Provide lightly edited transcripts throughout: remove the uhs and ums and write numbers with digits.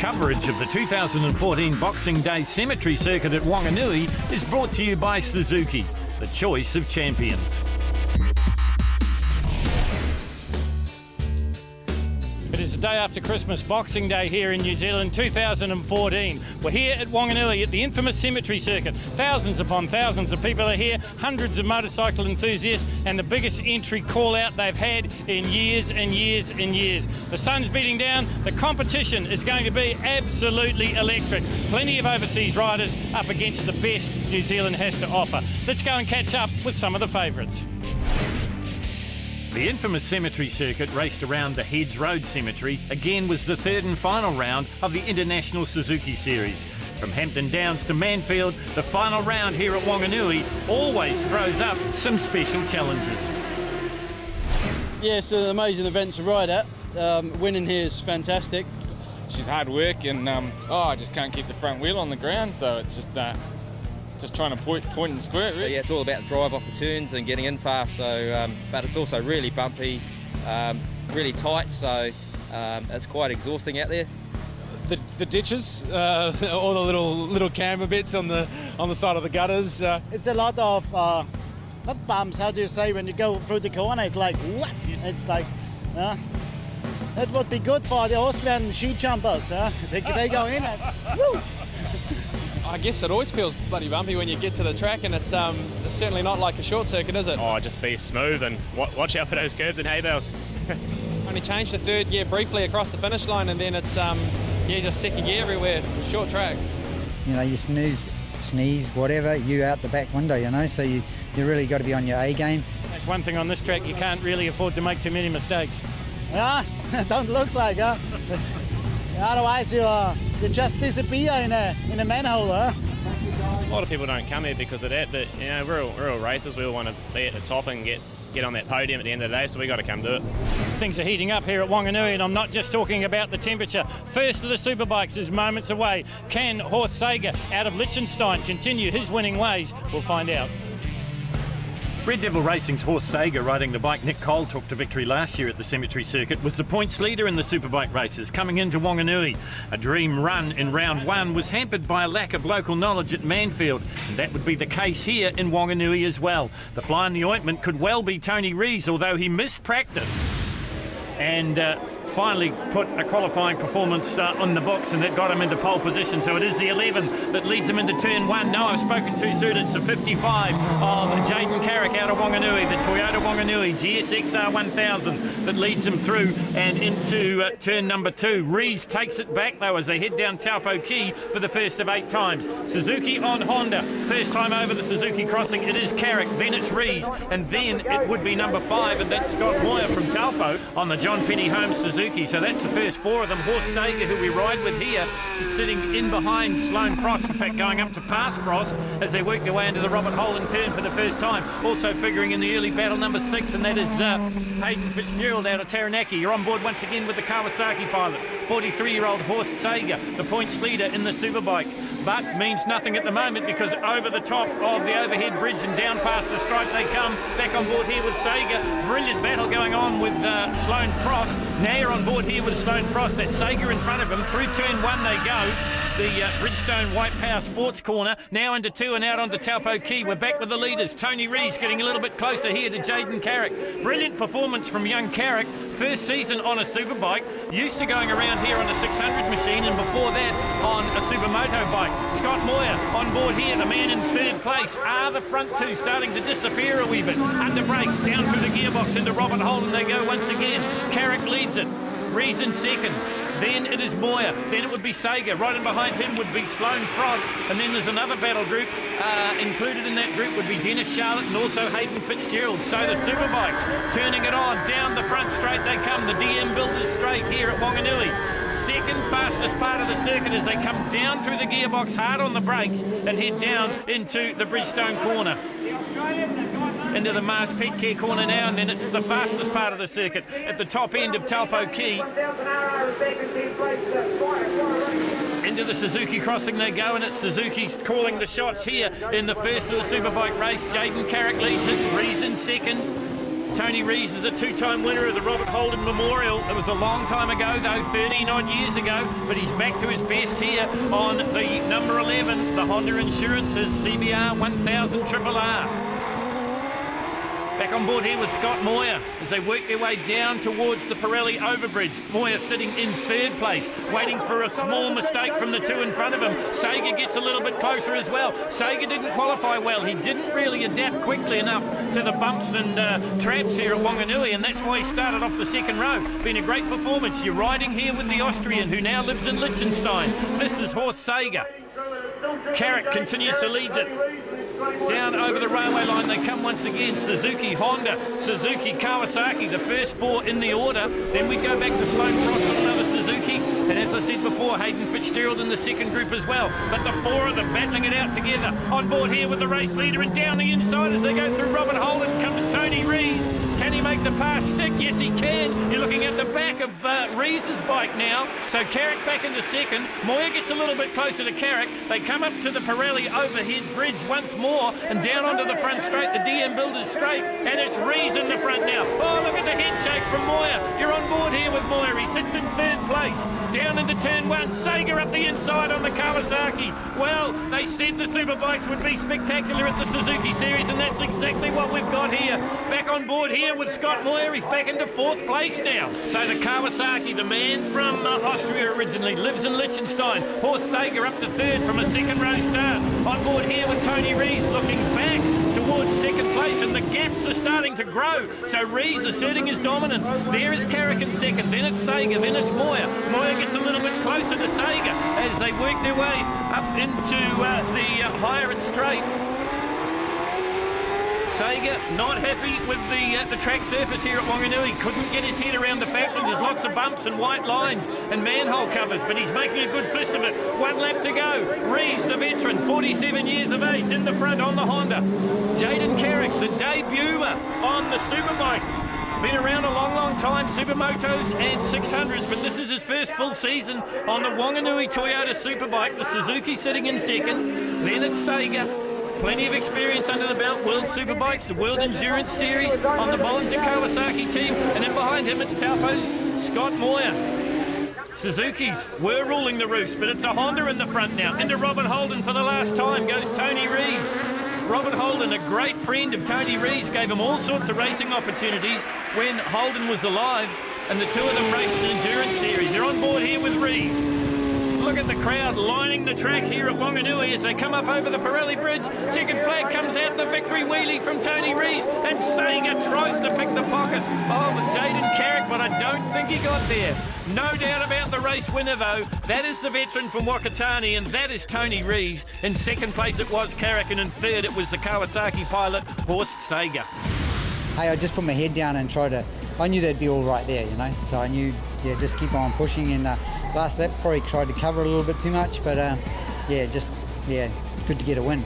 Coverage of the 2014 Boxing Day Cemetery Circuit at Wanganui is brought to you by Suzuki, the choice of champions. It is the day after Christmas, Boxing Day here in New Zealand, 2014. We're here at Wanganui at the infamous cemetery circuit. Thousands upon thousands of people are here, hundreds of motorcycle enthusiasts, and the biggest entry call out they've had in years and years and years. The sun's beating down, the competition is going to be absolutely electric. Plenty of overseas riders up against the best New Zealand has to offer. Let's go and catch up with some of the favourites. The infamous cemetery circuit raced around the Heads Road Cemetery again was the third and final round of the International Suzuki Series. From Hampton Downs to Manfield, the final round here at Wanganui always throws up some special challenges. Yeah, it's an amazing event to ride at. Winning here is fantastic. She's hard work and I just can't keep the front wheel on the ground, so it's just trying to point and squirt, really. Yeah, it's all about the drive off the turns and getting in fast, so but it's also really bumpy, really tight, so it's quite exhausting out there. The ditches, all the little camber bits on the side of the gutters. It's a lot of not bumps. How do you say when you go through the corner? It's like what? It's like, it would be good for the Austrian ski jumpers. They go in and woo. I guess it always feels bloody bumpy when you get to the track, and it's certainly not like a short circuit, is it? Oh, just be smooth and watch out for those curves and hay bales. Only changed to third gear briefly across the finish line, and then it's just second gear everywhere. It's a short track. You know, you sneeze, whatever, you out the back window, you know, so you really got to be on your A game. That's one thing on this track, you can't really afford to make too many mistakes. Yeah, it don't look like, otherwise you just disappear in a manhole, A lot of people don't come here because of that, but you know, we're all racers. We all want to be at the top and get on that podium at the end of the day, so we got to come do it. Things are heating up here at Wanganui, and I'm not just talking about the temperature. First of the Superbikes is moments away. Can Horst Sager out of Liechtenstein continue his winning ways? We'll find out. Red Devil Racing's Horst Sager, riding the bike Nick Cole took to victory last year at the cemetery circuit, was the points leader in the Superbike races coming into Wanganui. A dream run in round one was hampered by a lack of local knowledge at Manfield, and that would be the case here in Wanganui as well. The fly in the ointment could well be Tony Rees, although he missed practice and finally put a qualifying performance on the books, and that got him into pole position. So it is the 11 that leads him into turn one. No, I've spoken too soon. It's the 55 of Jaden Carrick out of Wanganui, the Toyota Wanganui GSXR 1000 that leads him through and into turn number two. Rees takes it back though as they head down Taupo Key for the first of 8 times. Suzuki on Honda, first time over the Suzuki crossing. It is Carrick, then it's Rees, and then it would be number 5, and that's Scott Moyer from Taupo on the John Penny Holmes Suzuki. So that's the first 4 of them. Horst Sager, who we ride with here, just sitting in behind Sloane Frost, in fact going up to past Frost as they work their way into the Robert Holden turn for the first time. Also figuring in the early battle, number 6, and that is Hayden Fitzgerald out of Taranaki. You're on board once again with the Kawasaki pilot, 43-year-old Horst Sager, the points leader in the Superbikes, but means nothing at the moment because over the top of the overhead bridge and down past the stripe they come. Back on board here with Sager. Brilliant battle going on with Sloane Frost. Now you're on board here with Sloane Frost. That's Sager in front of him. Through turn 1 they go. The Bridgestone White Power Sports Corner. Now into 2 and out onto Taupo Key. We're back with the leaders. Tony Rees getting a little bit closer here to Jaden Carrick. Brilliant performance from young Carrick. First season on a Superbike. Used to going around here on a 600 machine, and before that on a Supermoto bike. Scott Moyer on board here, the man in third place. The front 2 starting to disappear a wee bit. Under brakes, down through the gearbox into Robert Holden they go once again. Carrick leads it. Rees in second. Then it is Moyer. Then it would be Sager. Right in behind him would be Sloane Frost. And then there's another battle group. Included in that group would be Dennis Charlotte and also Hayden Fitzgerald. So the Superbikes turning it on. Down the front straight they come. The DM Builders straight here at Wanganui. Second fastest part of the circuit as they come down through the gearbox, hard on the brakes, and head down into the Bridgestone corner. Into the Mars Pet Care corner now, and then it's the fastest part of the circuit at the top end of Taupo Key. Into the Suzuki crossing they go, and it's Suzuki's calling the shots here in the first of the Superbike race. Jaden Carrick leads it, Rees in second. Tony Rees is a two-time winner of the Robert Holden Memorial. It was a long time ago, though, 13-odd years ago, but he's back to his best here on the number 11, the Honda Insurance's CBR 1000 RRR. Back on board here with Scott Moyer as they work their way down towards the Pirelli overbridge. Moyer sitting in third place, waiting for a small mistake from the two in front of him. Sager gets a little bit closer as well. Sager didn't qualify well. He didn't really adapt quickly enough to the bumps and traps here at Wanganui, and that's why he started off the second row. Been a great performance. You're riding here with the Austrian who now lives in Liechtenstein. This is Horst Sager. Carrick continues to lead it. Down over the railway line they come once again. Suzuki, Honda, Suzuki, Kawasaki, the first four in the order. Then we go back to Sloan Frost on another Suzuki. And as I said before, Hayden Fitzgerald in the second group as well. But the four of them battling it out together. On board here with the race leader, and down the inside as they go through Robert Holden comes Tony Rees. Can he make the pass stick? Yes, he can. You're looking at the back of Rees' bike now. So Carrick back into second. Moyer gets a little bit closer to Carrick. They come up to the Pirelli overhead bridge once more and down onto the front straight, the DM Builders straight, and it's Rees in the front now. Oh, look at the head shake from Moyer. You're on board here with Moyer. He sits in third place. Down into turn one. Sager up the inside on the Kawasaki. Well, they said the Superbikes would be spectacular at the Suzuki Series, and that's exactly what we've got here. Back on board here with Scott Moyer. He's back into fourth place now. So the Kawasaki, the man from Austria originally, lives in Liechtenstein. Horst Sager up to third from a second row start. On board here with Tony Rees looking back towards second place, and the gaps are starting to grow. So Rees asserting his dominance. There is Carrick in second, then it's Sager, then it's Moyer. Moyer gets a little bit closer to Sager as they work their way up into the higher and straight. Sager not happy with the track surface here at Wanganui. Couldn't get his head around the fact that there's lots of bumps and white lines and manhole covers, but he's making a good fist of it. One lap to go. Rees, the veteran, 47 years of age, in the front on the Honda. Jaden Carrick, the debuter on the Superbike. Been around a long time, Supermotos and 600s, but this is his first full season on the Wanganui Toyota Superbike. The Suzuki sitting in second. Then it's Sager. Plenty of experience under the belt. World Superbikes, the World Endurance Series on the Bollinger Kawasaki team. And then behind him, it's Taupo's Scott Moyer. Suzuki's were ruling the roost, but it's a Honda in the front now. Into Robert Holden for the last time goes Tony Rees. Robert Holden, a great friend of Tony Rees, gave him all sorts of racing opportunities when Holden was alive, and the two of them raced an endurance series. They're on board here with Rees. Look at the crowd lining the track here at Wanganui as they come up over the Pirelli Bridge. Checkered flag comes out, the victory wheelie from Tony Rees, and Sager tries to pick the pocket of Jaden Carrick, but I don't think he got there. No doubt about the race winner, though. That is the veteran from Wakatani, and that is Tony Rees. In second place it was Carrick, and in third it was the Kawasaki pilot, Horst Sager. Hey, I just put my head down and I knew they'd be all right there, you know, so I knew, yeah, just keep on pushing. And last lap probably tried to cover a little bit too much, but good to get a win.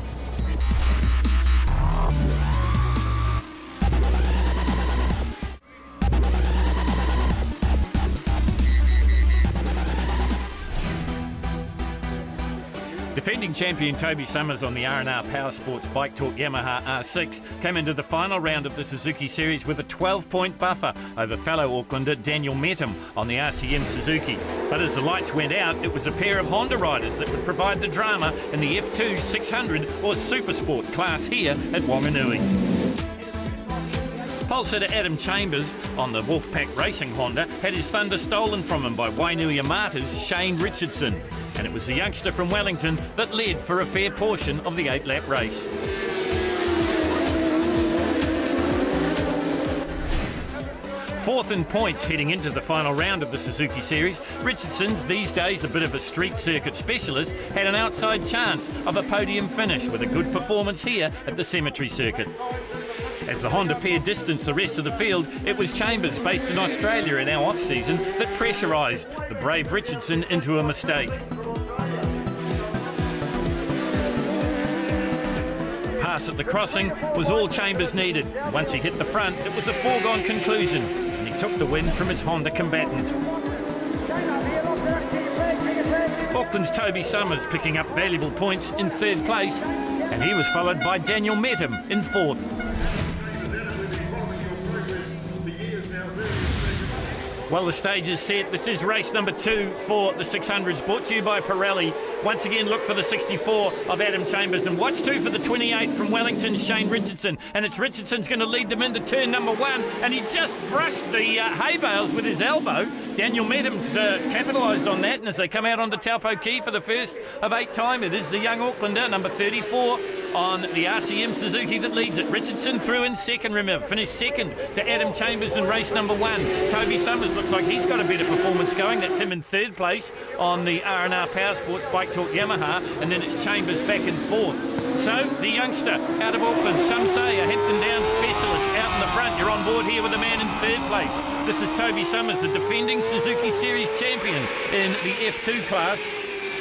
Defending champion Toby Summers on the R&R Power Sports Bike Talk Yamaha R6 came into the final round of the Suzuki Series with a 12-point buffer over fellow Aucklander Daniel Metham on the RCM Suzuki. But as the lights went out, it was a pair of Honda riders that would provide the drama in the F2 600 or Supersport class here at Wanganui. Pole sitter Adam Chambers on the Wolfpack Racing Honda had his thunder stolen from him by Wainui Amata's Shane Richardson. And it was the youngster from Wellington that led for a fair portion of the 8-lap race. Fourth in points heading into the final round of the Suzuki Series, Richardson, these days a bit of a street circuit specialist, had an outside chance of a podium finish with a good performance here at the Cemetery Circuit. As the Honda pair distanced the rest of the field, it was Chambers, based in Australia in our off-season, that pressurised the brave Richardson into a mistake. Pass at the crossing was all Chambers needed. Once he hit the front, it was a foregone conclusion, and he took the win from his Honda combatant. Auckland's Toby Summers picking up valuable points in third place, and he was followed by Daniel Metham in fourth. Well, the stage is set. This is race number 2 for the 600s, brought to you by Pirelli. Once again, look for the 64 of Adam Chambers, and watch 2 for the 28 from Wellington's Shane Richardson. And it's Richardson's going to lead them into turn number 1, and he just brushed the hay bales with his elbow. Daniel Medham's capitalised on that, and as they come out onto Taupo Key for the first of 8 time, it is the young Aucklander, number 34, on the RCM Suzuki that leads it. Richardson through in second, remember, finished second to Adam Chambers in race number 1. Toby Summers looks like he's got a better performance going. That's him in third place on the R&R Power Sports Bike Talk Yamaha, and then it's Chambers back in fourth. So the youngster out of Auckland, some say a Hampton Downs specialist out in the front. You're on board here with a man in third place. This is Toby Summers, the defending Suzuki Series champion in the F2 class.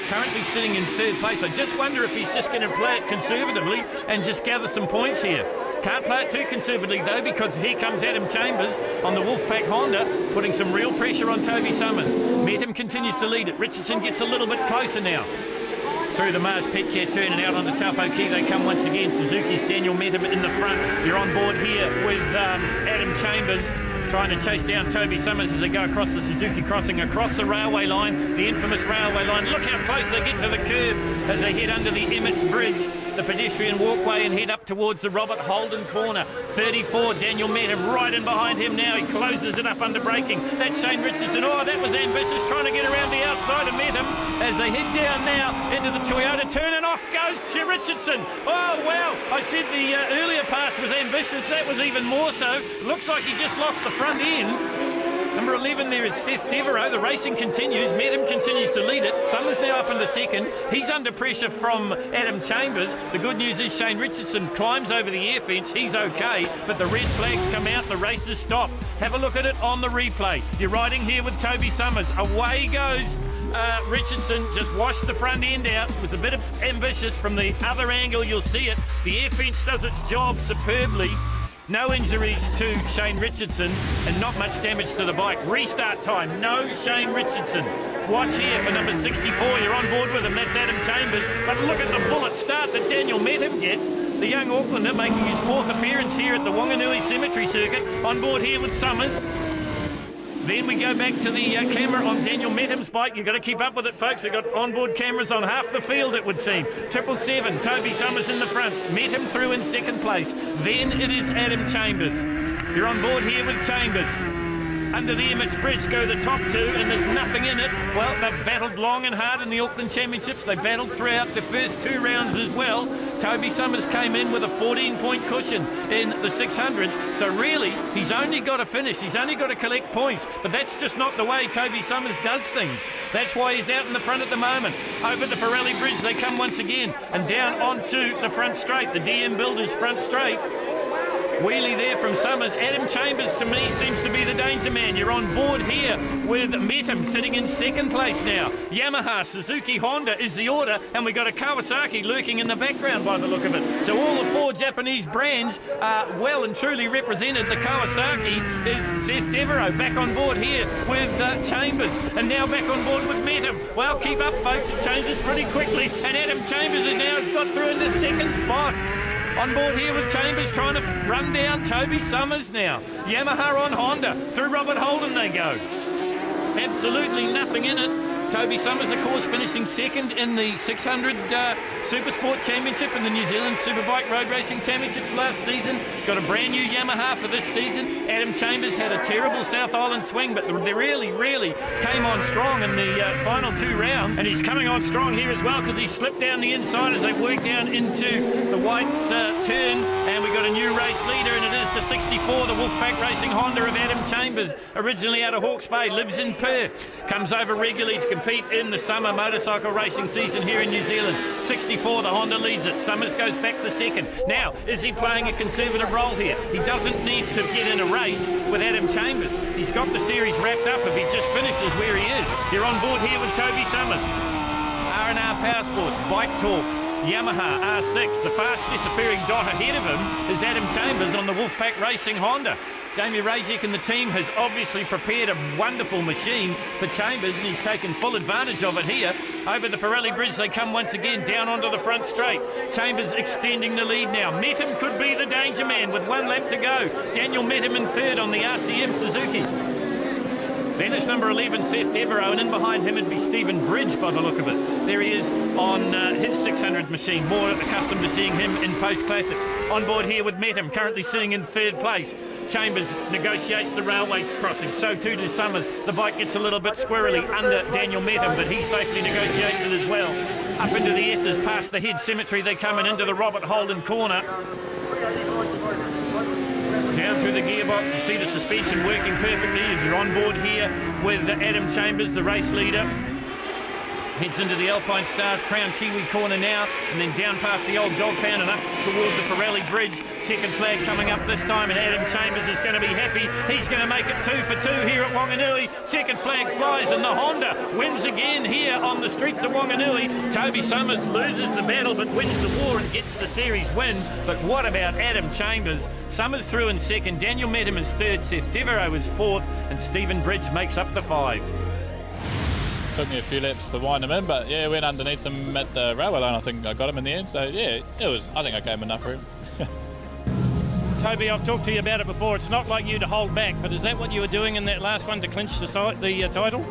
Currently sitting in third place. I just wonder if he's just going to play it conservatively and just gather some points here. Can't play it too conservatively though, because here comes Adam Chambers on the Wolfpack Honda, putting some real pressure on Toby Summers. Medham continues to lead it. Richardson gets a little bit closer now. Through the Mars Pet Care turn and out on the Taupo Key they come once again. Suzuki's Daniel Medham in the front. You're on board here with Adam Chambers, trying to chase down Toby Summers as they go across the Suzuki crossing, across the railway line, the infamous railway line. Look how close they get to the curb as they head under the Emmets Bridge, the pedestrian walkway, and head up towards the Robert Holden corner. 34, Daniel Medham right in behind him now. He closes it up under braking. That's Shane Richardson. Oh, that was ambitious, trying to get around the outside of Medham as they head down now into the Toyota turn, and off goes to Richardson. Oh, wow. I said the earlier pass was ambitious. That was even more so. Looks like he just lost the front end. Number 11 there is Seth Devereaux. The racing continues. Medham continues to lead it. Summers now up into second. He's under pressure from Adam Chambers. The good news is Shane Richardson climbs over the air fence. He's okay, but the red flags come out. The race is stopped. Have a look at it on the replay. You're riding here with Toby Summers. Away goes Richardson. Just washed the front end out. It was a bit ambitious. From the other angle, you'll see it. The air fence does its job superbly. No injuries to Shane Richardson and not much damage to the bike. Restart time, no Shane Richardson. Watch here for number 64, you're on board with him, that's Adam Chambers. But look at the bullet start that Daniel Medham gets. The young Aucklander making his 4th appearance here at the Wanganui Cemetery Circuit. On board here with Summers. Then we go back to the camera on Daniel Medham's bike. You've got to keep up with it, folks. We've got onboard cameras on half the field, it would seem. 777, Toby Summers in the front. Medham through in second place. Then it is Adam Chambers. You're on board here with Chambers. Under the Emmets Bridge go the top 2, and there's nothing in it. Well, they've battled long and hard in the Auckland Championships. They battled throughout the first 2 rounds as well. Toby Summers came in with a 14-point cushion in the 600s. So really, he's only got to finish. He's only got to collect points. But that's just not the way Toby Summers does things. That's why he's out in the front at the moment. Over the Pirelli Bridge, they come once again. And down onto the front straight, the DM Builders front straight. Wheelie there from Summers. Adam Chambers, to me, seems to be the danger man. You're on board here with Medham sitting in second place now. Yamaha, Suzuki, Honda is the order, and we got a Kawasaki lurking in the background by the look of it. So all the 4 Japanese brands are well and truly represented. The Kawasaki is Seth Devereaux back on board here with Chambers, and now back on board with Medham. Well, keep up, folks. It changes pretty quickly, and Adam Chambers has now got through in the second spot. On board here with Chambers, trying to run down Toby Summers now. Yamaha on Honda. Through Robert Holden they go. Absolutely nothing in it. Toby Summers, of course, finishing second in the 600 Supersport Championship and the New Zealand Superbike Road Racing Championships last season. Got a brand new Yamaha for this season. Adam Chambers had a terrible South Island swing, but they really came on strong in the final 2 rounds. And he's coming on strong here as well, because he slipped down the inside as they work down into the Whites turn. And we got a new race leader, and it is the 64, the Wolfpack Racing Honda of Adam Chambers, originally out of Hawke's Bay, lives in Perth, comes over regularly to compete in the summer motorcycle racing season here in New Zealand. 64, the Honda leads it. Summers goes back to second. Now, is he playing a conservative role here? He doesn't need to get in a race with Adam Chambers. He's got the series wrapped up if he just finishes where he is. You're on board here with Toby Summers. R&R Power Sports, Bike Talk, Yamaha R6. The fast disappearing dot ahead of him is Adam Chambers on the Wolfpack Racing Honda. Jamie Rajek and the team has obviously prepared a wonderful machine for Chambers, and he's taken full advantage of it here. Over the Pirelli Bridge they come once again, down onto the front straight. Chambers extending the lead now. Medham could be the danger man with 1 lap to go. Daniel Medham in third on the RCM Suzuki. Then it's number 11, Seth Devereaux, and in behind him it'd be Stephen Bridge by the look of it. There he is on his 600 machine, more accustomed to seeing him in post-classics. On board here with Metham, currently sitting in 3rd place. Chambers negotiates the railway crossing, so too does Summers. The bike gets a little bit squirrely under Daniel Metham, but he safely negotiates it as well. Up into the S's, past the head cemetery, they come into the Robert Holden corner. Down through the gearbox, you see the suspension working perfectly as you're on board here with Adam Chambers, the race leader. Heads into the Alpine Stars Crown Kiwi corner now, and then down past the old dog pound and up toward the Pirelli Bridge. Checkered flag coming up this time, and Adam Chambers is going to be happy. He's going to make it 2 for 2 here at Wanganui. Checkered flag flies, and the Honda wins again here on the streets of Wanganui. Toby Summers loses the battle but wins the war and gets the series win. But what about Adam Chambers? Summers through in 2nd, Daniel Metham is 3rd, Seth Devereaux is 4th, and Stephen Bridge makes up the 5. Took me a few laps to wind him in, but yeah, went underneath him at the railway line. I think I got him in the end, so yeah, I think I gave him enough room. Toby, I've talked to you about it before. It's not like you to hold back, but is that what you were doing in that last one to clinch the title?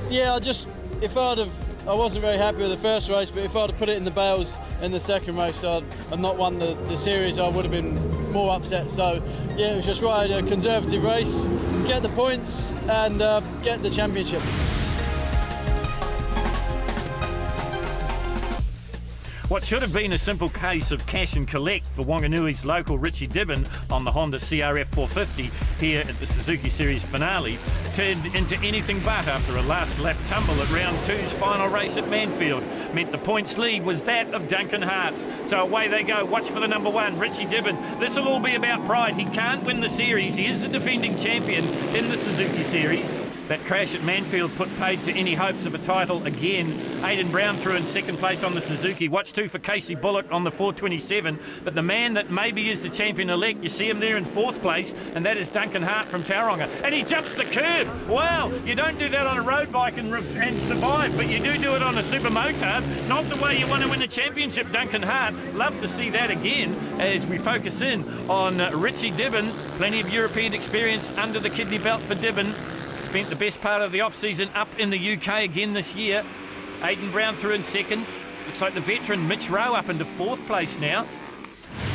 Yeah, I wasn't very happy with the first race, but if I'd have put it in the bales in the second race and not won the series, I would have been more upset. So yeah, it was just ride a conservative race, get the points and get the championship. What should have been a simple case of cash and collect for Wanganui's local Richie Dibbin on the Honda CRF 450 here at the Suzuki Series finale turned into anything but after a last lap tumble at round 2's final race at Manfield. Meant the points lead was that of Duncan Hart's. So away they go. Watch for the number 1, Richie Dibbin. This will all be about pride. He can't win the series. He is the defending champion in the Suzuki Series. That crash at Manfield put paid to any hopes of a title again. Aidan Brown through in 2nd place on the Suzuki. Watch 2 for Casey Bullock on the 427. But the man that maybe is the champion-elect, you see him there in 4th place, and that is Duncan Hart from Tauranga. And he jumps the curb. Wow, you don't do that on a road bike and survive, but you do it on a Super Motard. Not the way you want to win a championship, Duncan Hart. Love to see that again as we focus in on Richie Dibbin. Plenty of European experience under the kidney belt for Dibbin. Spent the best part of the off-season up in the UK again this year. Aidan Brown through in 2nd. Looks like the veteran Mitch Rowe up into 4th place now.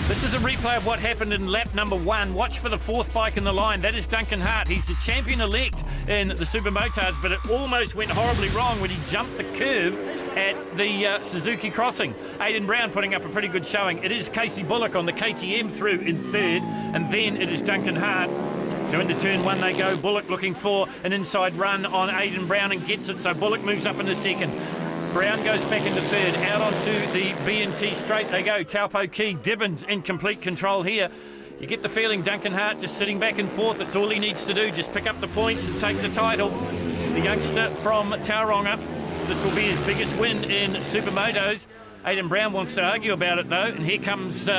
This is a replay of what happened in lap number 1. Watch for the 4th bike in the line. That is Duncan Hart. He's the champion-elect in the Super Motards, but it almost went horribly wrong when he jumped the curb at the Suzuki crossing. Aidan Brown putting up a pretty good showing. It is Casey Bullock on the KTM through in 3rd, and then it is Duncan Hart. So into turn 1 they go. Bullock looking for an inside run on Aidan Brown and gets it. So Bullock moves up into 2nd. Brown goes back into 3rd. Out onto the B&T straight they go. Taupo Key, Dibbins in complete control here. You get the feeling Duncan Hart just sitting back in 4th. That's all he needs to do. Just pick up the points and take the title. The youngster from Tauranga. This will be his biggest win in Supermotos. Aidan Brown wants to argue about it though. And here comes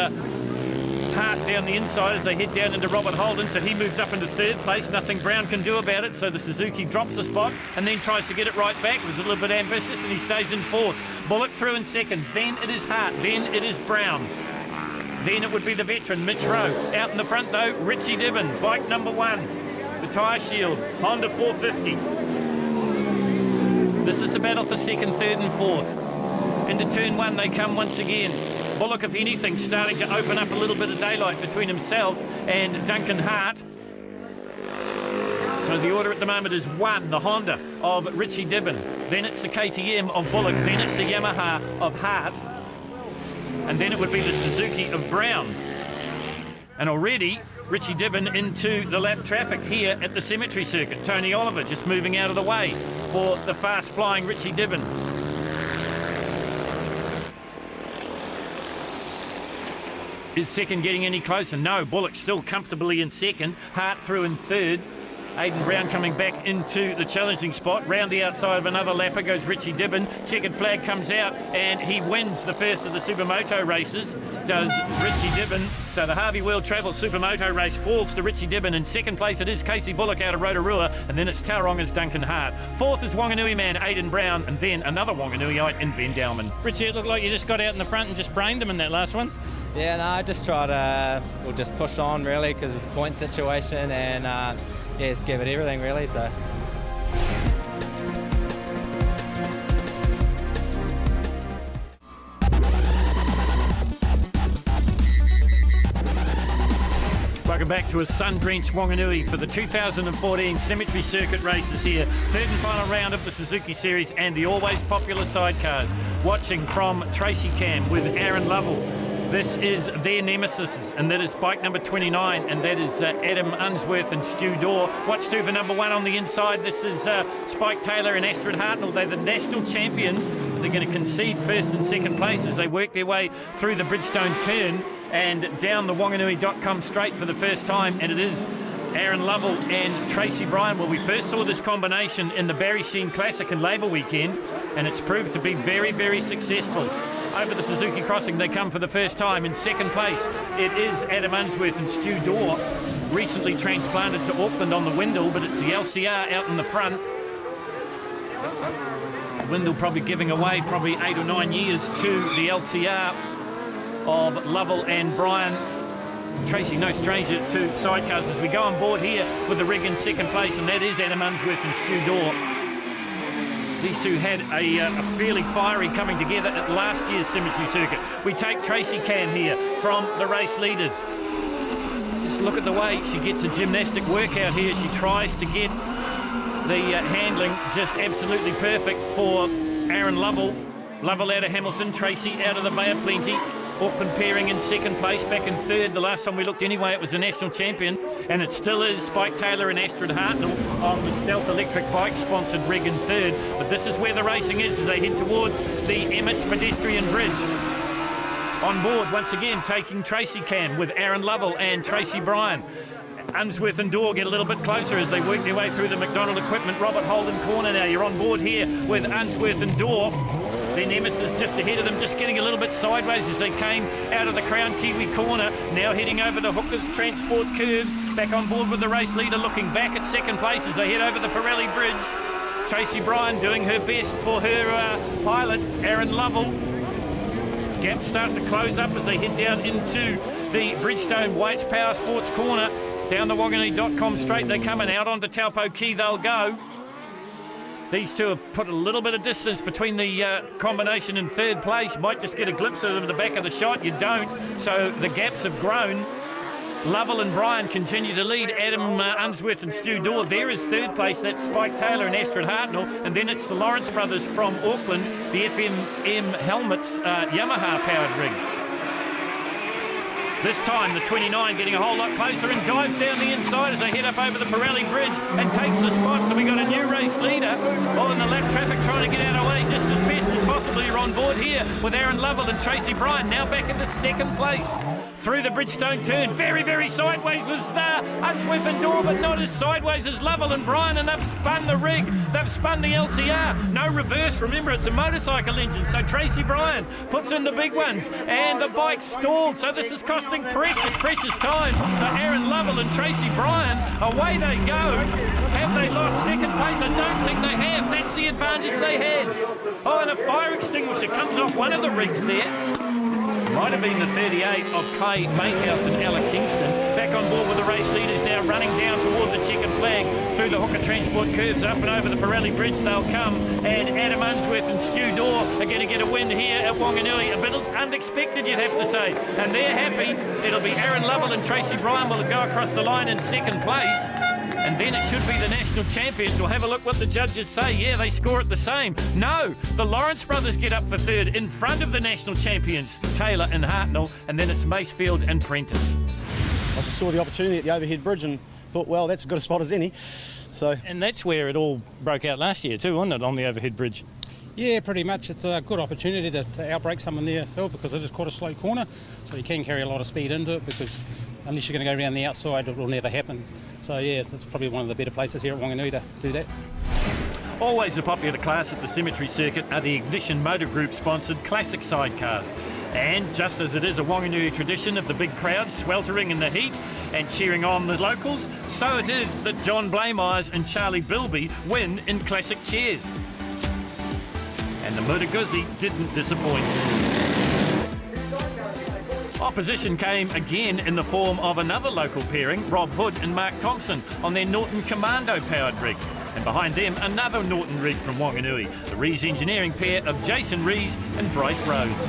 Hart down the inside as they head down into Robert Holden, so he moves up into 3rd place. Nothing Brown can do about it, so the Suzuki drops the spot and then tries to get it right back. It was a little bit ambitious and he stays in 4th. Bullock through in 2nd, then it is Hart, then it is Brown. Then it would be the veteran Mitch Rowe. Out in the front though, Richie Dibbin, bike number 1. The tyre shield, Honda 450. This is the battle for 2nd, 3rd and 4th. Into turn 1 they come once again. Bullock, if anything, starting to open up a little bit of daylight between himself and Duncan Hart. So the order at the moment is 1, the Honda of Richie Dibbin. Then it's the KTM of Bullock. Then it's the Yamaha of Hart. And then it would be the Suzuki of Brown. And already Richie Dibbin into the lap traffic here at the Cemetery Circuit. Tony Oliver just moving out of the way for the fast-flying Richie Dibbin. Is 2nd getting any closer? No, Bullock still comfortably in 2nd. Hart through in 3rd. Aidan Brown coming back into the challenging spot. Round the outside of another lapper goes Richie Dibbin. Checkered flag comes out and he wins the first of the Supermoto races, does Richie Dibbin. So the Harvey World Travel Supermoto race falls to Richie Dibbin. In 2nd place it is Casey Bullock out of Rotorua, and then it's Tauranga's Duncan Hart. 4th is Wanganui man Aidan Brown, and then another Wanganuiite in Ben Dowman. Richie, it looked like you just got out in the front and just brained him in that last one. Yeah, no, I just tried to, just push on really because of the point situation, and just give it everything really. So. Welcome back to a sun-drenched Wanganui for the 2014 Cemetery Circuit races here. Third and final round of the Suzuki Series and the always popular sidecars. Watching from Tracy Cam with Aaron Lovell. This is their nemesis, and that is bike number 29, and that is Adam Unsworth and Stu Dorr. Watch two for number 1 on the inside. This is Spike Taylor and Astrid Hartnell. They're the national champions. They're going to concede first and second place as they work their way through the Bridgestone turn and down the Wanganui.com straight for the first time, and it is Aaron Lovell and Tracy Bryan. Well, we first saw this combination in the Barry Sheen Classic and Labour weekend, and it's proved to be very, very successful. Over the Suzuki Crossing, they come for the first time. In second place, it is Adam Unsworth and Stu Dorr, recently transplanted to Auckland on the Windle, but it's the LCR out in the front. Windle probably giving away probably 8 or 9 years to the LCR of Lovell and Bryan. Tracy, no stranger to sidecars as we go on board here with the rig in second place, and that is Adam Unsworth and Stu Dorr. These two had a fairly fiery coming together at last year's Cemetery Circuit. We take Tracy Cam here from the race leaders. Just look at the way she gets a gymnastic workout here. She tries to get the handling just absolutely perfect for Aaron Lovell. Lovell out of Hamilton, Tracy out of the Bay of Plenty. Auckland pairing in second place, back in third. The last time we looked anyway, it was a national champion. And it still is Spike Taylor and Astrid Hartnell on the Stealth Electric bike sponsored rig in third. But this is where the racing is as they head towards the Emmets Pedestrian Bridge. On board, once again, taking Tracy Cam with Aaron Lovell and Tracy Bryan. Unsworth and Dorr get a little bit closer as they work their way through the McDonald Equipment Robert Holden corner now. You're on board here with Unsworth and Dorr. Their nemesis just ahead of them, just getting a little bit sideways as they came out of the Crown Kiwi corner. Now heading over the Hookers Transport curves. Back on board with the race leader, looking back at second place as they head over the Pirelli Bridge. Tracy Bryan doing her best for her pilot, Aaron Lovell. Gaps start to close up as they head down into the Bridgestone White's Power Sports corner. Down the Wanganui.com straight they come, and out onto Taupo Key they'll go. These two have put a little bit of distance between the combination in third place. Might just get a glimpse of the back of the shot. You don't. So the gaps have grown. Lovell and Bryan continue to lead. Adam Unsworth and Stu Dorr. There is third place. That's Spike Taylor and Astrid Hartnell. And then it's the Lawrence brothers from Auckland, the FMM Helmets Yamaha-powered rig. This time, the 29 getting a whole lot closer and dives down the inside as they head up over the Pirelli Bridge and takes the spot. So we got a new race leader. All in the lap traffic trying to get out of the way just as best as possible. You're on board here with Aaron Lovell and Tracy Bryan. Now back into second place through the Bridgestone turn. Very, very sideways was Unsworth and Dorr, but not as sideways as Lovell and Bryan. And they've spun the rig. They've spun the LCR. No reverse. Remember, it's a motorcycle engine. So Tracy Bryan puts in the big ones. And the bike stalled. So this is costing precious time for Aaron Lovell and Tracy Bryan. Away they go. Have they lost second place? I don't think they have. That's the advantage they had. Oh, and a fire extinguisher comes off one of the rigs there. Might have been the 38 of Clay Makehouse and Ella Kingston. Back on board with the race leaders now, running down toward the checkered flag through the Hooker Transport curves up and over the Pirelli Bridge they'll come. And Adam Unsworth and Stu Dorr are going to get a win here at Wanganui. A bit unexpected, you'd have to say. And they're happy. It'll be Aaron Lovell and Tracy Bryan will go across the line in second place. And then it should be the national champions. We'll have a look what the judges say. Yeah, they score it the same. No, the Lawrence brothers get up for third in front of the national champions, Taylor and Hartnell, and then it's Macefield and Prentice. I just saw the opportunity at the overhead bridge and thought, well, that's as good a spot as any. So, and that's where it all broke out last year too, wasn't it, on the overhead bridge? Yeah, pretty much. It's a good opportunity to outbrake someone there, Phil, because it is quite a slow corner, so you can carry a lot of speed into it, because unless you're going to go around the outside, it will never happen. So yeah, that's probably one of the better places here at Wanganui to do that. Always a popular class at the Cemetery Circuit are the Ignition Motor Group sponsored classic sidecars. And just as it is a Wanganui tradition of the big crowd sweltering in the heat and cheering on the locals, so it is that John Blameyers and Charlie Bilby win in classic chairs. And the Motor Guzzi didn't disappoint. Opposition came again in the form of another local pairing, Rob Hood and Mark Thompson, on their Norton Commando-powered rig. And behind them, another Norton rig from Wanganui, the Rees Engineering pair of Jason Rees and Bryce Rose.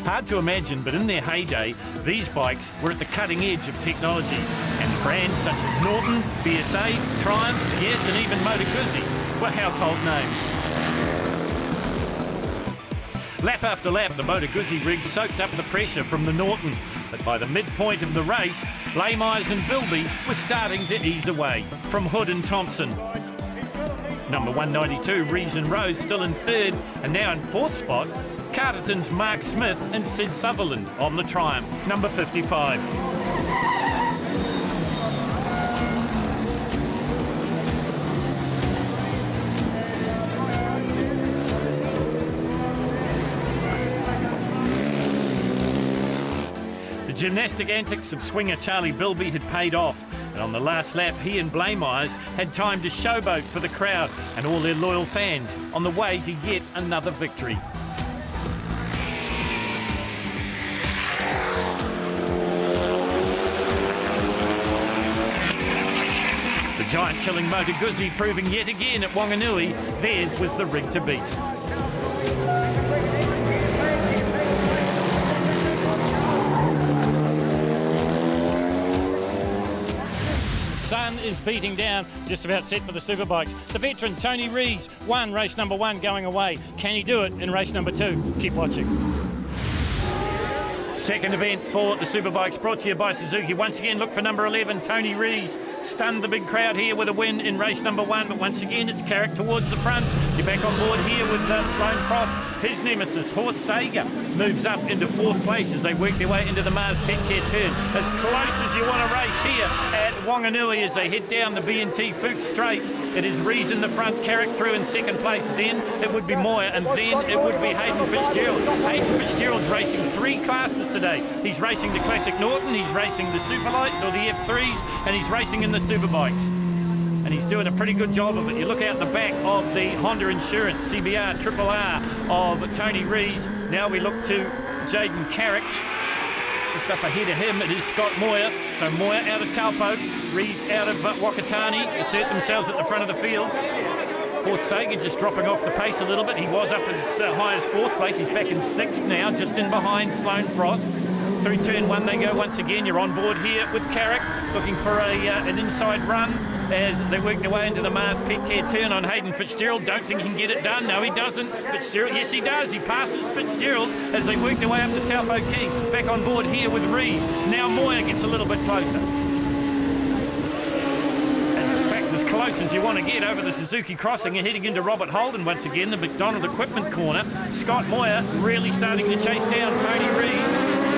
Hard to imagine, but in their heyday, these bikes were at the cutting edge of technology, and brands such as Norton, BSA, Triumph, yes, and even Motor Guzzi were household names. Lap after lap, the Motor Guzzi rig soaked up the pressure from the Norton, but by the midpoint of the race, Blaymeyers and Bilby were starting to ease away from Hood and Thompson. Number 192, Rees and Rose still in third, and now in fourth spot, Carterton's Mark Smith and Sid Sutherland on the Triumph, number 55. The gymnastic antics of swinger Charlie Bilby had paid off, and on the last lap he and Blaymeyers had time to showboat for the crowd and all their loyal fans on the way to yet another victory. The giant-killing Motor Guzzi proving yet again at Wanganui, theirs was the rig to beat. Sun is beating down, just about set for the Superbikes. The veteran Tony Rees won race number 1 going away. Can he do it in race number 2? Keep watching. Second event for the Superbikes, brought to you by Suzuki. Once again, look for number 11, Tony Rees. Stunned the big crowd here with a win in race number 1, but once again, it's Carrick towards the front. You're back on board here with Sloane Frost. His nemesis, Horse Sager, moves up into fourth place as they work their way into the Mars Pet Care turn. As close as you want to race here at Wanganui as they head down the B&T Fuchs Straight. It is Rees in the front, Carrick through in second place. Then it would be Moyer, and then it would be Hayden Fitzgerald. Hayden Fitzgerald's racing 3 classes today. He's racing the Classic Norton, he's racing the Superlights or the F3s, and he's racing in the Superbikes. And he's doing a pretty good job of it. You look out the back of the Honda Insurance CBR Triple R of Tony Rees. Now we look to Jaden Carrick. Just up ahead of him, it is Scott Moyer. So Moyer out of Taupo, Rees out of Wakatani, assert themselves at the front of the field. Horse Sager just dropping off the pace a little bit. He was up as high as fourth place. He's back in sixth now, just in behind Sloane Frost. Through turn 1 they go once again. You're on board here with Carrick, looking for an inside run as they work their way into the Mars Pet Care turn on Hayden Fitzgerald. Don't think he can get it done. No, he doesn't. Fitzgerald, yes, he does. He passes Fitzgerald as they work their way up to Taupo Key. Back on board here with Rees. Now Moyer gets a little bit closer. As close as you want to get over the Suzuki crossing. You're heading into Robert Holden once again, the McDonald Equipment Corner. Scott Moyer really starting to chase down Tony Rees.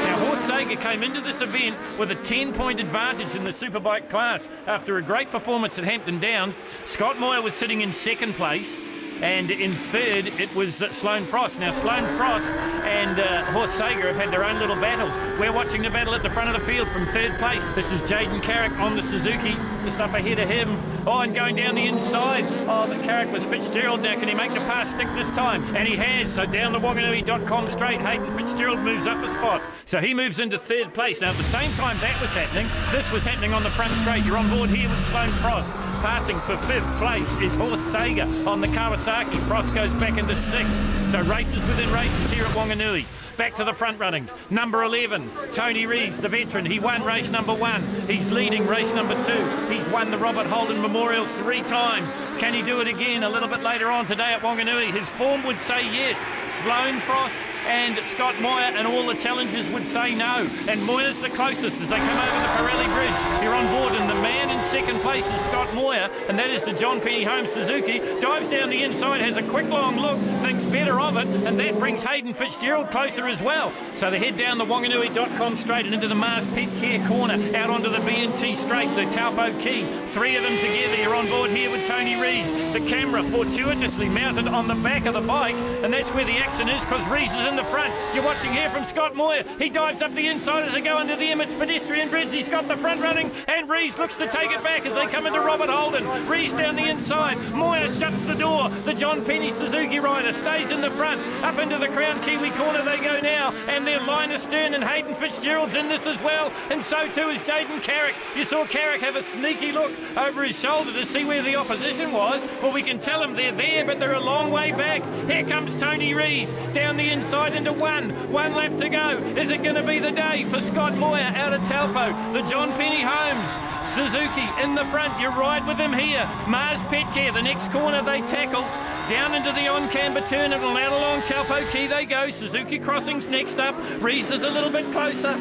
Now Horse Sager came into this event with a 10-point advantage in the Superbike class after a great performance at Hampton Downs. Scott Moyer was sitting in second place, and in third it was Sloane Frost. Now Sloane Frost and Horse Sager have had their own little battles. We're watching the battle at the front of the field from third place. This is Jaden Carrick on the Suzuki, just up ahead of him. Oh, and going down the inside of Carrick was Fitzgerald. Now can he make the pass stick this time? And he has. So down the Wanganui.com straight, Hayden Fitzgerald moves up a spot. So he moves into third place. Now at the same time that was happening, this was happening on the front straight. You're on board here with Sloane Frost. Passing for fifth place is Horse Sager on the Kawasaki. Frost goes back into sixth. So races within races here at Wanganui. Back to the front runnings. Number 11, Tony Rees, the veteran. He won race number 1. He's leading race number 2. He's won the Robert Holden Memorial 3 times. Can he do it again a little bit later on today at Wanganui? His form would say yes. Sloane Frost and Scott Moyer and all the challengers would say no. And Moyer's the closest as they come over the Pirelli Bridge. You're on board, and the man in second place is Scott Moyer, and that is the John Penny Holmes Suzuki. Dives down the inside, has a quick long look, thinks better of it, and that brings Hayden Fitzgerald closer as well. So they head down the Wanganui.com straight and into the Mars Pet Care corner, out onto the B&T straight, the Taupo Key. 3 of them together. You're on board here with Tony Rees. The camera fortuitously mounted on the back of the bike, and that's where the action is, because Rees is in the front. You're watching here from Scott Moir. He dives up the inside as they go under the Emmets pedestrian bridge. He's got the front running, and Rees looks to take it back as they come into Robert Holden. Rees down the inside. Moir shuts the door. The John Penny Suzuki rider stays in the front. Up into the Crown Kiwi corner they go now, and their line astern, and Hayden Fitzgerald's in this as well, and so too is Jaden Carrick. You saw Carrick have a sneaky look over his shoulder to see where the opposition was. Well, we can tell him they're there, but they're a long way back. Here comes Tony Rees down the inside into one lap to go. Is it going to be the day for Scott Moir out of Taupo? The John Penny Holmes Suzuki in the front. You ride with him here. Mars Petcare, the next corner they tackle. Down into the on-camber turn and out along Taupo Key they go. Suzuki Crossings next up. Rees is a little bit closer.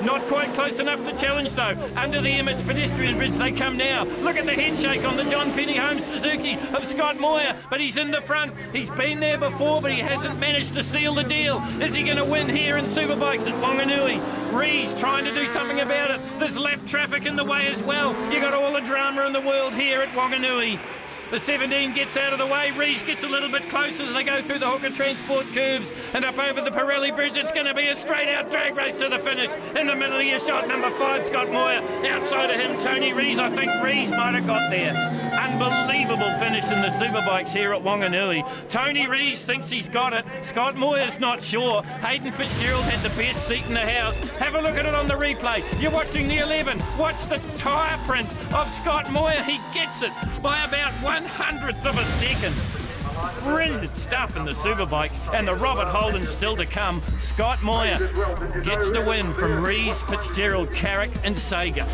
Not quite close enough to challenge though. Under the Emmets pedestrian bridge they come now. Look at the head shake on the John Penny Holmes Suzuki of Scott Moir, but he's in the front. He's been there before, but he hasn't managed to seal the deal. Is he going to win here in Superbikes at Wanganui? Rees trying to do something about it. There's lap traffic in the way as well. You got all the drama in the world here at Wanganui. The 17 gets out of the way. Rees gets a little bit closer as they go through the Hooker Transport curves and up over the Pirelli Bridge. It's going to be a straight-out drag race to the finish. In the middle of your shot, number 5, Scott Moir. Outside of him, Tony Rees. I think Rees might have got there. Unbelievable finish in the Superbikes here at Wanganui. Tony Rees thinks he's got it. Scott Moir's not sure. Hayden Fitzgerald had the best seat in the house. Have a look at it on the replay. You're watching the 11. Watch the tyre print of Scott Moir. He gets it by about 1/100th of a second. Brilliant stuff in the Superbikes, and the Robert Holden still to come. Scott Moir gets the win from Rees, Fitzgerald, Carrick and Sager.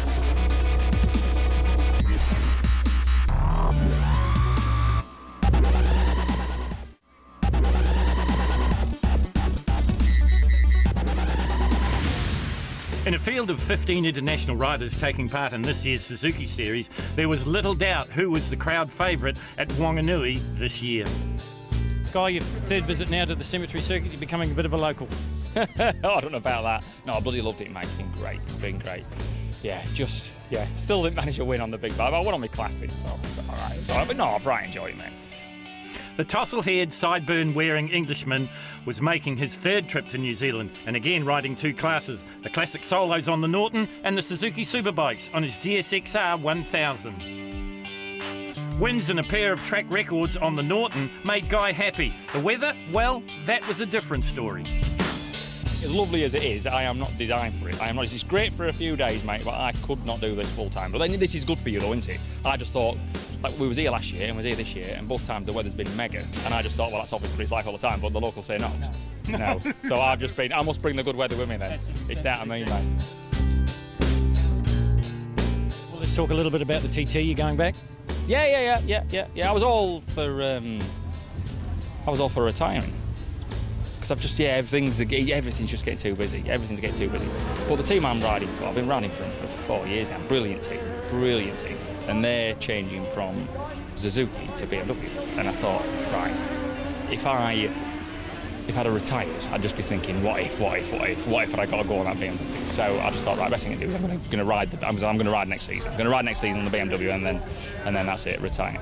In a field of 15 international riders taking part in this year's Suzuki Series, there was little doubt who was the crowd favourite at Wanganui this year. Guy, your third visit now to the cemetery circuit, you're becoming a bit of a local. I don't know about that. No, I bloody loved it, mate. It's been great. Yeah, still didn't manage to win on the big bike. I won on my classic, so it's all right. But no, I've right enjoyed it, mate. The tousle-haired, sideburn-wearing Englishman was making his third trip to New Zealand, and again riding two classes, the Classic Solos on the Norton and the Suzuki Superbikes on his GSXR 1000. Wins and a pair of track records on the Norton made Guy happy. The weather, well, that was a different story. As lovely as it is, I am not designed for it. It's great for a few days, mate, but I could not do this full time. But then this is good for you, though, isn't it? I just thought, like, we was here last year and we was here this year, and both times the weather's been mega. And I just thought, well, that's obviously what it's like all the time. But the locals say no. So I must bring the good weather with me then. It's down to me, mate. Well, let's talk a little bit about the TT. You going back? Yeah. I was all for retiring. Because I've just, everything's just getting too busy. Everything's getting too busy. But the team I'm riding for, I've been riding for them for 4 years now. Brilliant team. And they're changing from Suzuki to BMW. And I thought, right, if I'd have retired, I'd just be thinking, what if had I got to go on that BMW? So I just thought, right, best thing to do is I'm going to ride next season. I'm going to ride next season on the BMW, and then that's it, retire.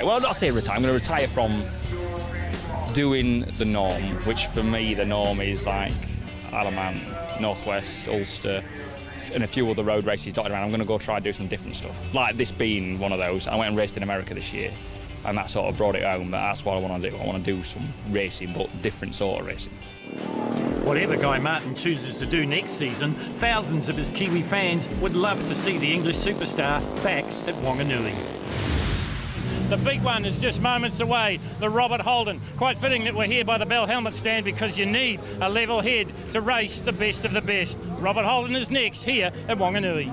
Well, not say retire. I'm going to retire from doing the norm, which for me the norm is like Alaman, Northwest, Ulster, and a few other road races dotted around. I'm going to go try and do some different stuff. Like this being one of those. I went and raced in America this year, and that sort of brought it home. That's what I want to do. I want to do some racing, but different sort of racing. Whatever Guy Martin chooses to do next season, thousands of his Kiwi fans would love to see the English superstar back at Wanganui. The big one is just moments away, the Robert Holden. Quite fitting that we're here by the Bell Helmet stand because you need a level head to race the best of the best. Robert Holden is next here at Wanganui.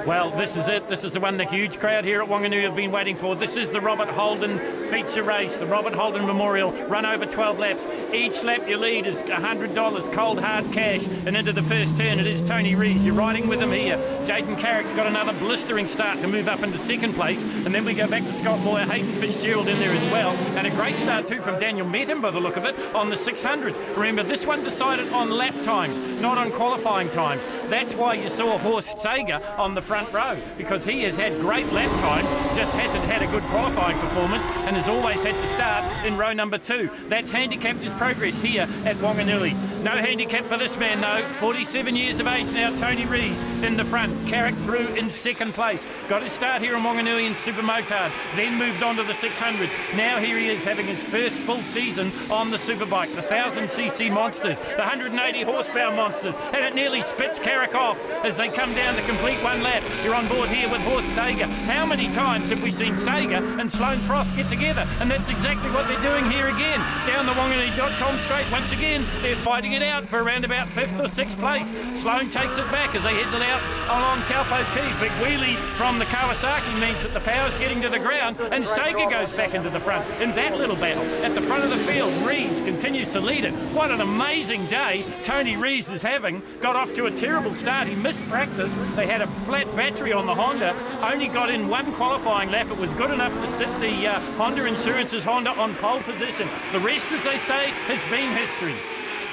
Well, this is it. This is the one the huge crowd here at Wanganui have been waiting for. This is the Robert Holden feature race, the Robert Holden Memorial, run over 12 laps. Each lap you lead is $100, cold hard cash, and into the first turn it is Tony Rees. You're riding with him here. Jaden Carrick's got another blistering start to move up into second place, and then we go back to Scott Moir, Hayden Fitzgerald in there as well, and a great start too from Daniel Metten by the look of it on the 600. Remember, this one decided on lap times, not on qualifying times. That's why you saw Horst Sager on the front row, because he has had great lap times, just hasn't had a good qualifying performance and has always had to start in row number 2. That's handicapped his progress here at Wanganui. No handicap for this man though. 47 years of age now, Tony Rees in the front. Carrick through in second place. Got his start here in Wanganui in Super Motard, then moved on to the 600s. Now here he is having his first full season on the Superbike, the 1000cc monsters, the 180 horsepower monsters, and it nearly spits Carrick off as they come down to complete one lap. You're on board here with horse Sager. How many times have we seen Sager and Sloane Frost get together? And that's exactly what they're doing here again. Down the Wanganui.com straight once again, they're fighting it out for around about 5th or 6th place. Sloane takes it back as they head out along Taupo Key. Big wheelie from the Kawasaki means that the power's getting to the ground, and Sager goes back into the front in that little battle. At the front of the field, Rees continues to lead it. What an amazing day Tony Rees is having. Got off to a terrible start. He missed practice. They had a flat battery on the Honda. Only got in one qualifying lap. It was good enough to sit the Honda Insurance's Honda on pole position. The rest, as they say, has been history.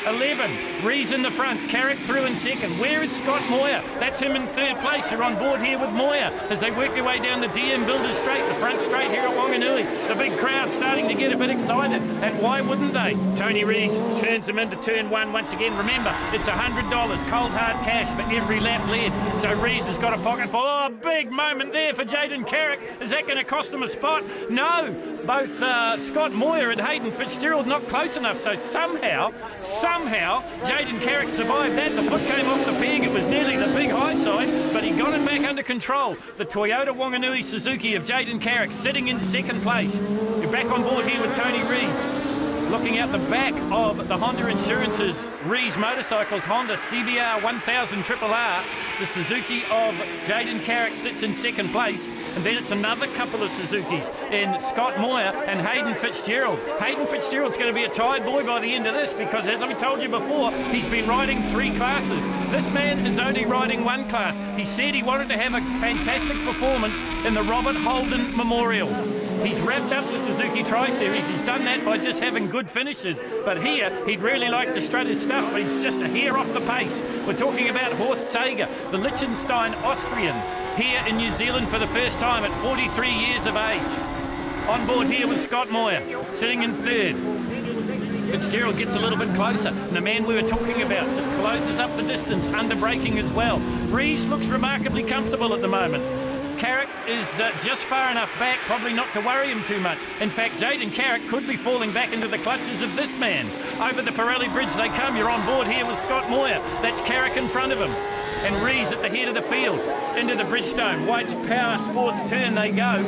11, Rees in the front, Carrick through in second. Where is Scott Moyer? That's him in third place. You're on board here with Moyer as they work their way down the DM Builders Straight, the front straight here at Wanganui. The big crowd starting to get a bit excited, and why wouldn't they? Tony Rees turns them into turn 1 once again. Remember, it's $100, cold hard cash for every lap led. So Rees has got a pocket full. Oh, big moment there for Jaden Carrick. Is that going to cost him a spot? No. Both Scott Moyer and Hayden Fitzgerald not close enough, so somehow Jaden Carrick survived that. The foot came off the peg. It was nearly the big high side, but he got it back under control. The Toyota Wanganui Suzuki of Jaden Carrick sitting in second place. You're back on board here with Tony Rees. Looking out the back of the Honda Insurance's Rees Motorcycles Honda CBR 1000 RRR, the Suzuki of Jaden Carrick sits in second place. And then it's another couple of Suzukis in Scott Moyer and Hayden Fitzgerald. Hayden Fitzgerald's going to be a tired boy by the end of this because, as I told you before, he's been riding 3 classes. This man is only riding 1 class. He said he wanted to have a fantastic performance in the Robert Holden Memorial. He's wrapped up the Suzuki Tri-Series. He's done that by just having good finishes. But here, he'd really like to strut his stuff, but he's just a hair off the pace. We're talking about Horst Sager, the Liechtenstein Austrian, here in New Zealand for the first time at 43 years of age. On board here with Scott Moyer, sitting in third. Fitzgerald gets a little bit closer, and the man we were talking about just closes up the distance, under braking as well. Rees looks remarkably comfortable at the moment. Carrick is just far enough back, probably not to worry him too much. In fact, Jaden Carrick could be falling back into the clutches of this man. Over the Pirelli Bridge they come. You're on board here with Scott Moyer. That's Carrick in front of him. And Rees at the head of the field. Into the Bridgestone. White's Power Sports turn they go.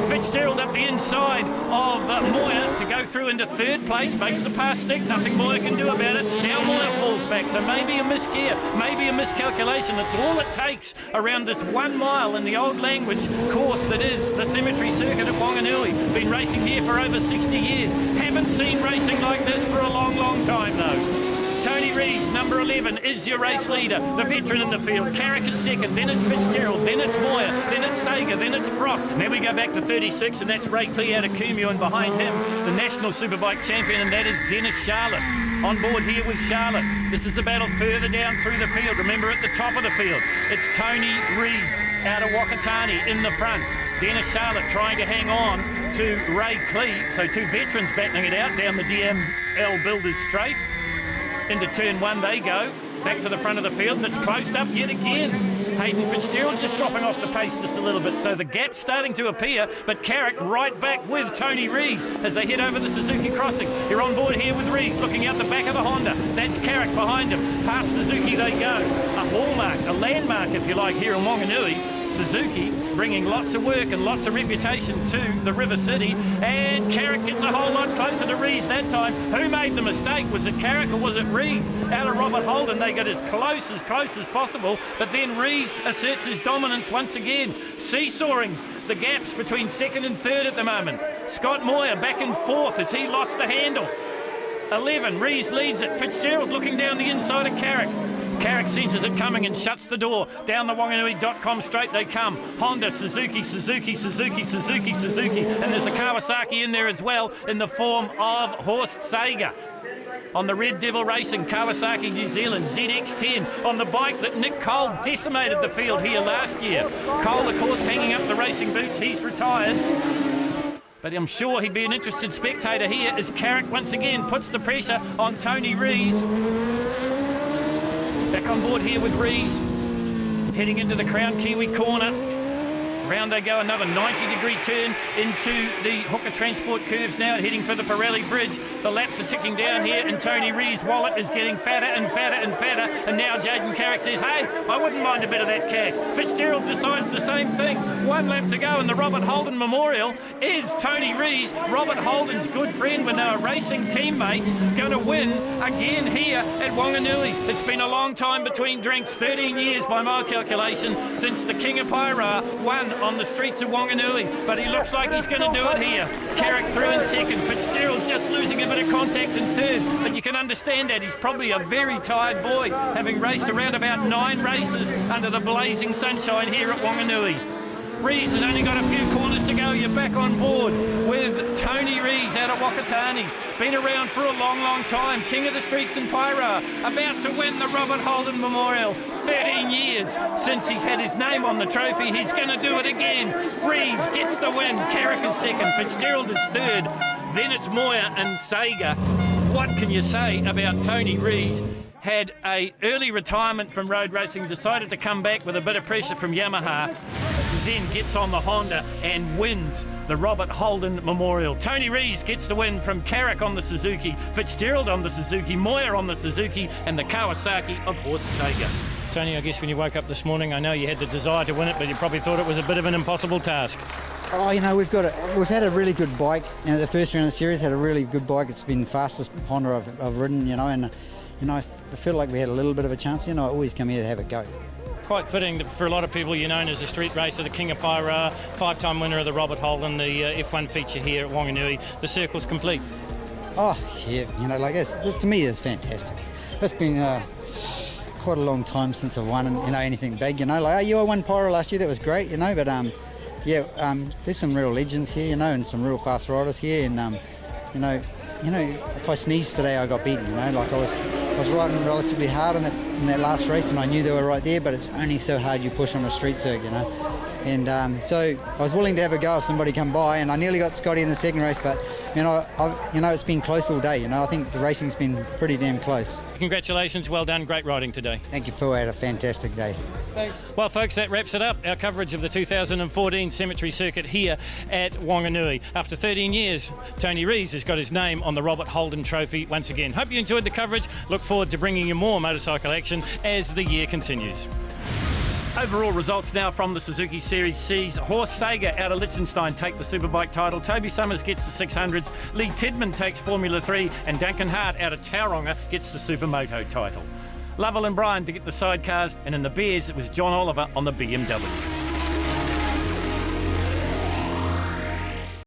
Fitzgerald up the inside of Moyer to go through into third place. Makes the pass stick. Nothing Moyer can do about it. Now Moyer falls back. So maybe a misgear. Maybe a miscalculation. It's all it takes around this 1 mile in the old language course that is the Cemetery Circuit at Wanganui. Been racing here for over 60 years. Haven't seen racing like this for a long, long time though. Tony Rees, number 11, is your race leader, the veteran in the field. Carrick is second, then it's Fitzgerald, then it's Moyer, then it's Sager, then it's Frost. And then we go back to 36, and that's Ray Clee out of Kumeu, and behind him, the National Superbike champion, and that is Dennis Charlotte. On board here with Charlotte. This is the battle further down through the field. Remember, at the top of the field, it's Tony Rees out of Wakatani in the front. Dennis Charlotte trying to hang on to Ray Clee. So 2 veterans battling it out down the DML Builders Straight. Into turn 1 they go, back to the front of the field, and it's closed up yet again. Hayden Fitzgerald just dropping off the pace just a little bit, so the gap's starting to appear, but Carrick right back with Tony Rees as they head over the Suzuki crossing. You're on board here with Rees, looking out the back of the Honda. That's Carrick behind him. Past Suzuki they go. A hallmark, a landmark if you like, here in Wanganui. Suzuki bringing lots of work and lots of reputation to the River City, and Carrick gets a whole lot closer to Rees that time. Who made the mistake? Was it Carrick or was it Rees? Out of Robert Holden they got as close as possible, but then Rees asserts his dominance once again, seesawing the gaps between second and third at the moment. Scott Moyer back in fourth as he lost the handle. 11, Rees leads it. Fitzgerald looking down the inside of Carrick. Carrick senses it coming and shuts the door. Down the Wanganui.com straight they come. Honda, Suzuki, Suzuki, Suzuki, Suzuki, Suzuki. And there's a Kawasaki in there as well in the form of Horst Sager. On the Red Devil Racing Kawasaki New Zealand ZX10 on the bike that Nick Cole decimated the field here last year. Cole, of course, hanging up the racing boots. He's retired. but I'm sure he'd be an interested spectator here as Carrick once again puts the pressure on Tony Rees. Back on board here with Rees, heading into the Crown Kiwi corner. Round they go, another 90-degree turn into the Hooker Transport curves now, heading for the Pirelli Bridge. The laps are ticking down here, and Tony Rees' wallet is getting fatter and fatter and fatter. And now Jaden Carrick says, hey, I wouldn't mind a bit of that cash. Fitzgerald decides the same thing. 1 lap to go, and the Robert Holden Memorial is Tony Rees, Robert Holden's good friend when they were racing teammates, going to win again here at Wanganui. It's been a long time between drinks, 13 years by my calculation, since the King of Pyra won on the streets of Wanganui, but he looks like he's going to do it here. Carrick through in second, Fitzgerald just losing a bit of contact in third, but you can understand that he's probably a very tired boy, having raced around about 9 races under the blazing sunshine here at Wanganui. Rees has only got a few corners to go. You're back on board with Tony Rees out of Wakatani. Been around for a long, long time. King of the streets in Pyra. About to win the Robert Holden Memorial. 13 years since he's had his name on the trophy. He's going to do it again. Rees gets the win. Carrick is second. Fitzgerald is third. Then it's Moyer and Sager. What can you say about Tony Rees? Had a early retirement from road racing, decided to come back with a bit of pressure from Yamaha, then gets on the Honda and wins the Robert Holden Memorial. Tony Rees gets the win from Carrick on the Suzuki, Fitzgerald on the Suzuki, Moyer on the Suzuki, and the Kawasaki of Horst Sager. Tony, I guess when you woke up this morning, I know you had the desire to win it, but you probably thought it was a bit of an impossible task. Oh, you know, we've had a really good bike. You know, the first round of the series had a really good bike. It's been the fastest Honda I've ridden, you know, and you know, I feel like we had a little bit of a chance. You know, I always come here to have a go. Quite fitting that for a lot of people, you're known as a street racer, the King of Pyra, 5-time winner of the Robert Holden, the F1 feature here at Wanganui. The circle's complete. Oh, yeah, you know, like this to me is fantastic. It's been quite a long time since I've won, you know, anything big, you know. Like, I won Pyra last year, that was great, you know, but there's some real legends here, you know, and some real fast riders here, and you know, if I sneezed today, I got beaten, you know, like I was riding relatively hard in that last race, and I knew they were right there, but it's only so hard you push on a street circuit, you know. And so I was willing to have a go if somebody come by, and I nearly got Scotty in the second race, but you know, it's been close all day. You know, I think the racing's been pretty damn close. Congratulations, well done, great riding today. Thank you, Phil. I had a fantastic day. Thanks. Well, folks, that wraps it up. Our coverage of the 2014 Cemetery Circuit here at Wanganui. After 13 years, Tony Rees has got his name on the Robert Holden Trophy once again. Hope you enjoyed the coverage. Look forward to bringing you more motorcycle action as the year continues. Overall results now from the Suzuki Series C's. Horst Sager out of Liechtenstein take the Superbike title. Toby Summers gets the 600s. Lee Tidman takes Formula 3. And Duncan Hart out of Tauranga gets the Supermoto title. Lovell and Bryan to get the sidecars. And in the Bears, it was John Oliver on the BMW.